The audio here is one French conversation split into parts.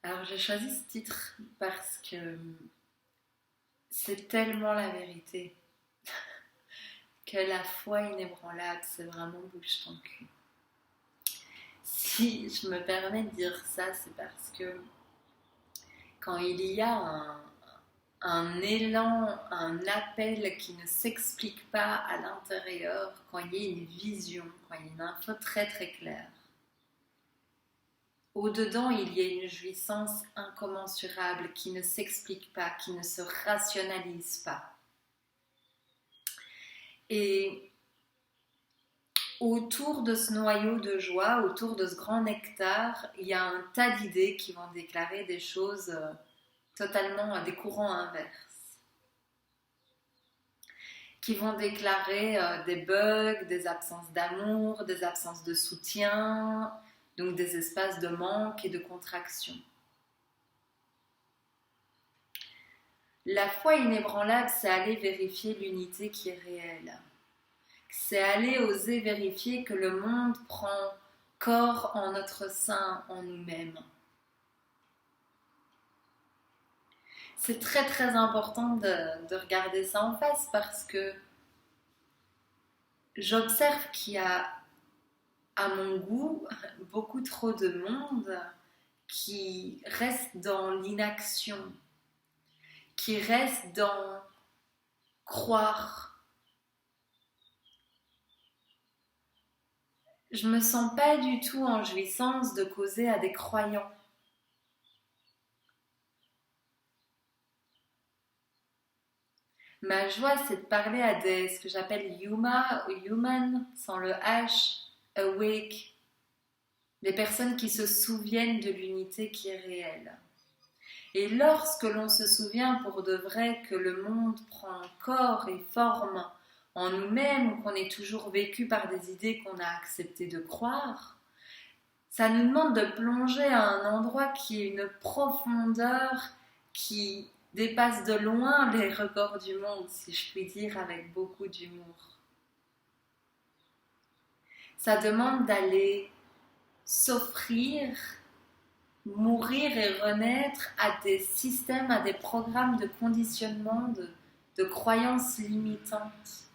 Alors j'ai choisi ce titre parce que c'est tellement la vérité que la foi inébranlable, c'est vraiment bouge ton cul. Si je me permets de dire ça, c'est parce que quand il y a un élan, un appel qui ne s'explique pas à l'intérieur, quand il y a une vision, quand il y a une info très très claire, au-dedans, il y a une jouissance incommensurable qui ne s'explique pas, qui ne se rationalise pas. Et autour de ce noyau de joie, autour de ce grand nectar, il y a un tas d'idées qui vont déclarer des choses totalement des courants inverses, qui vont déclarer des bugs, des absences d'amour, des absences de soutien, donc des espaces de manque et de contraction. La foi inébranlable, c'est aller vérifier l'unité qui est réelle. C'est aller oser vérifier que le monde prend corps en notre sein, en nous-mêmes. C'est très très important de regarder ça en face parce que j'observe qu'il y a, à mon goût, beaucoup trop de monde qui reste dans l'inaction, qui reste dans croire. Je me sens pas du tout en jouissance de causer à des croyants. Ma joie, c'est de parler à ce que j'appelle human, sans le H, awake, des personnes qui se souviennent de l'unité qui est réelle. Et lorsque l'on se souvient pour de vrai que le monde prend corps et forme en nous-mêmes, qu'on est toujours vécu par des idées qu'on a accepté de croire, ça nous demande de plonger à un endroit qui est une profondeur qui dépasse de loin les records du monde, si je puis dire, avec beaucoup d'humour. Ça demande d'aller s'offrir, mourir et renaître à des systèmes, à des programmes de conditionnement, de croyances limitantes,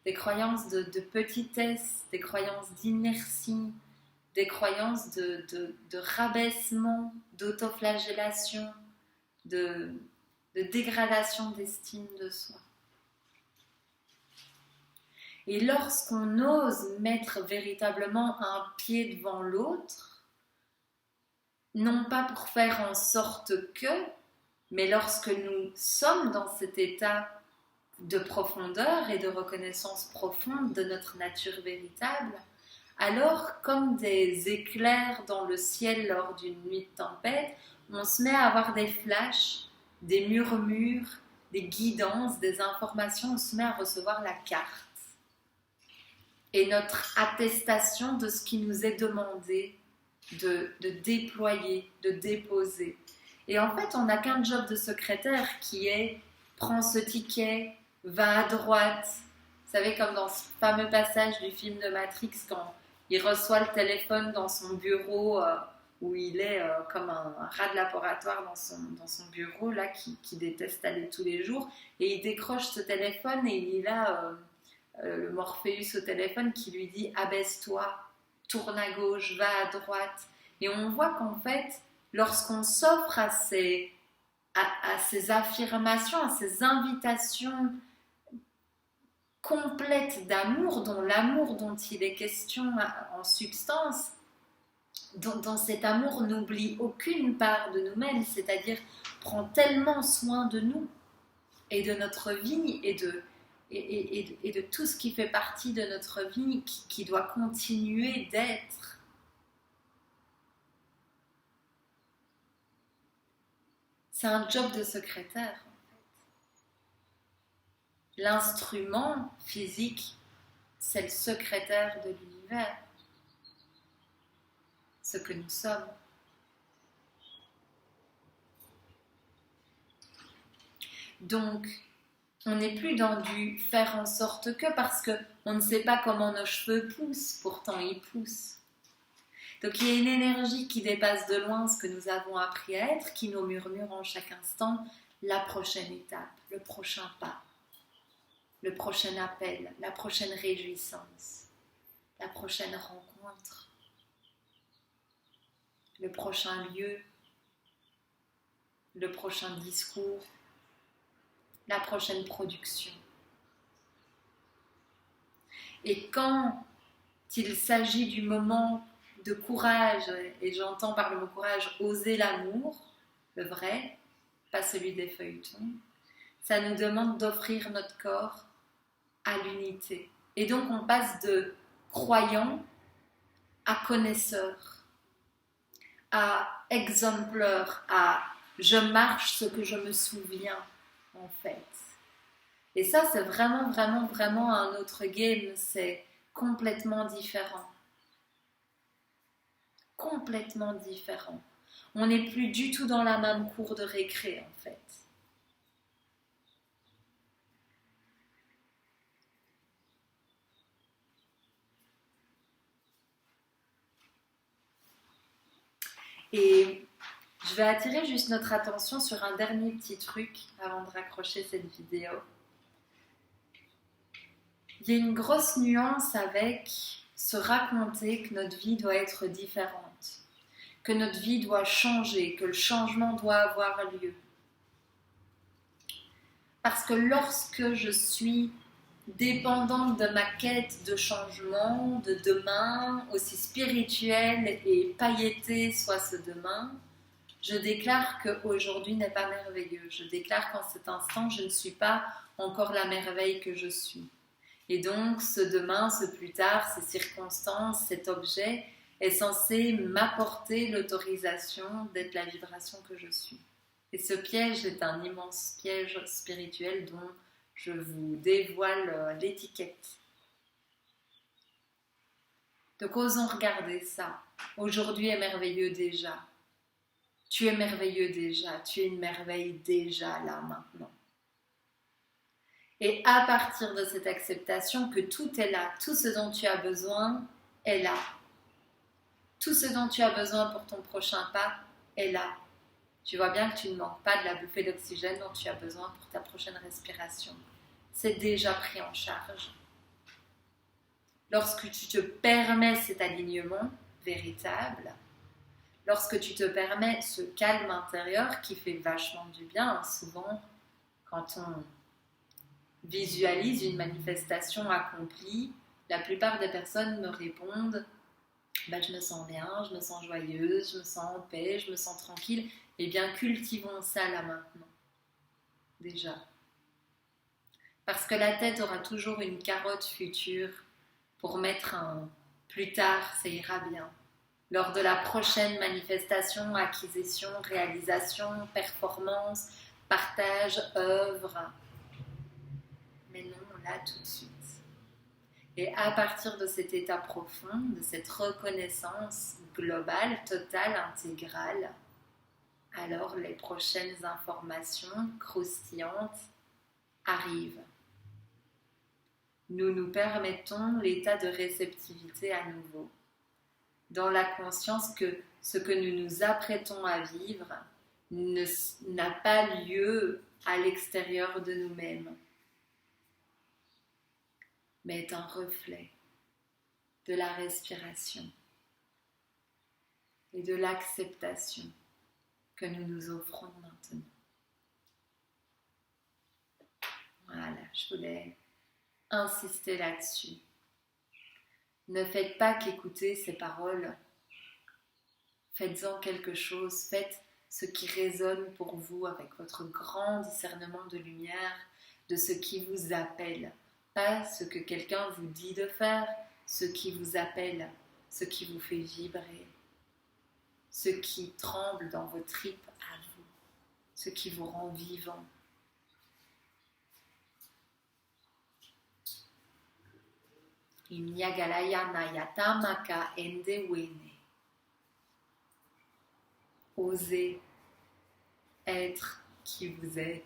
des croyances de petitesse, des croyances d'inertie, des croyances de rabaissement, d'autoflagellation, de dégradation d'estime de soi. Et lorsqu'on ose mettre véritablement un pied devant l'autre, non pas pour faire en sorte que, mais lorsque nous sommes dans cet état de profondeur et de reconnaissance profonde de notre nature véritable, alors comme des éclairs dans le ciel lors d'une nuit de tempête, on se met à avoir des flashs, des murmures, des guidances, des informations, on se met à recevoir la carte et notre attestation de ce qui nous est demandé de déployer, de déposer. Et en fait, on n'a qu'un job de secrétaire qui est prends ce ticket, va à droite. Vous savez, comme dans ce fameux passage du film de Matrix, quand il reçoit le téléphone dans son bureau, où il est comme un rat de laboratoire dans son bureau, là, qui déteste aller tous les jours, et il décroche ce téléphone et il a le Morpheus au téléphone qui lui dit abaisse-toi, tourne à gauche, va à droite. Et on voit qu'en fait, lorsqu'on s'offre à ces affirmations, à ces invitations complètes d'amour, dont l'amour dont il est question en substance, dans cet amour n'oublie aucune part de nous-mêmes, c'est-à-dire prend tellement soin de nous et de notre vie et de tout ce qui fait partie de notre vie qui doit continuer d'être. C'est un job de secrétaire, en fait. L'instrument physique, c'est le secrétaire de l'univers, ce que nous sommes. Donc, on n'est plus dans du faire en sorte que, parce qu'on ne sait pas comment nos cheveux poussent, pourtant ils poussent. Donc il y a une énergie qui dépasse de loin ce que nous avons appris à être, qui nous murmure en chaque instant la prochaine étape, le prochain pas, le prochain appel, la prochaine réjouissance, la prochaine rencontre, le prochain lieu, le prochain discours, la prochaine production. Et quand il s'agit du moment de courage, et j'entends par le mot courage oser l'amour, le vrai, pas celui des feuilletons, ça nous demande d'offrir notre corps à l'unité. Et donc on passe de croyant à connaisseur, à exempleur, à je marche ce que je me souviens en fait. Et ça c'est vraiment, vraiment, vraiment un autre game, c'est complètement différent. Complètement différent. On n'est plus du tout dans la même cour de récré en fait. Et je vais attirer juste notre attention sur un dernier petit truc avant de raccrocher cette vidéo. Il y a une grosse nuance avec se raconter que notre vie doit être différente, que notre vie doit changer, que le changement doit avoir lieu. Parce que lorsque je suis dépendante de ma quête de changement, de demain, aussi spirituel et pailleté soit ce demain, je déclare qu'aujourd'hui n'est pas merveilleux. Je déclare qu'en cet instant, je ne suis pas encore la merveille que je suis. Et donc, ce demain, ce plus tard, ces circonstances, cet objet est censé m'apporter l'autorisation d'être la vibration que je suis. Et ce piège est un immense piège spirituel dont je vous dévoile l'étiquette. Donc, osons regarder ça. Aujourd'hui est merveilleux déjà. Tu es merveilleux déjà. Tu es une merveille déjà, là, maintenant. Et à partir de cette acceptation que tout est là, tout ce dont tu as besoin est là. Tout ce dont tu as besoin pour ton prochain pas est là. Tu vois bien que tu ne manques pas de la bouffée d'oxygène dont tu as besoin pour ta prochaine respiration. C'est déjà pris en charge. Lorsque tu te permets cet alignement véritable, lorsque tu te permets ce calme intérieur qui fait vachement du bien, souvent quand on visualise une manifestation accomplie, la plupart des personnes me répondent je me sens bien, je me sens joyeuse, je me sens en paix, je me sens tranquille. Eh bien, cultivons ça là maintenant, déjà. Parce que la tête aura toujours une carotte future pour mettre un plus tard, ça ira bien. Lors de la prochaine manifestation, acquisition, réalisation, performance, partage, œuvre. Mais non, là tout de suite. Et à partir de cet état profond, de cette reconnaissance globale, totale, intégrale, alors les prochaines informations croustillantes arrivent. Nous nous permettons l'état de réceptivité à nouveau, dans la conscience que ce que nous nous apprêtons à vivre n'a pas lieu à l'extérieur de nous-mêmes, mais est un reflet de la respiration et de l'acceptation que nous nous offrons maintenant. Voilà, je voulais insister là-dessus. Ne faites pas qu'écouter ces paroles. Faites-en quelque chose. Faites ce qui résonne pour vous avec votre grand discernement de lumière, de ce qui vous appelle. Pas ce que quelqu'un vous dit de faire, ce qui vous appelle, ce qui vous fait vibrer, ce qui tremble dans vos tripes à vous, ce qui vous rend vivant. Osez être qui vous êtes.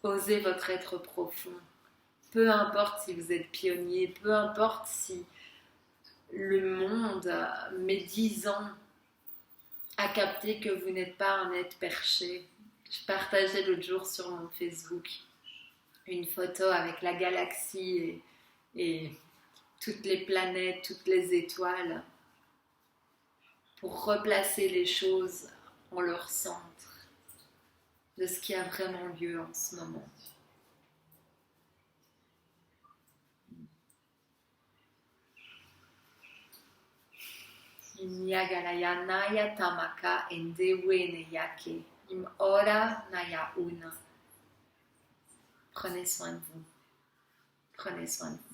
Osez votre être profond. Peu importe si vous êtes pionnier, peu importe si le monde, médisant, a capté que vous n'êtes pas un être perché. Je partageais l'autre jour sur mon Facebook une photo avec la galaxie et toutes les planètes, toutes les étoiles, pour replacer les choses en leur centre de ce qui a vraiment lieu en ce moment. Imyagalaya naya tamaka endewe neyake im ora naya una. Prenez soin de vous. Prenez soin de vous.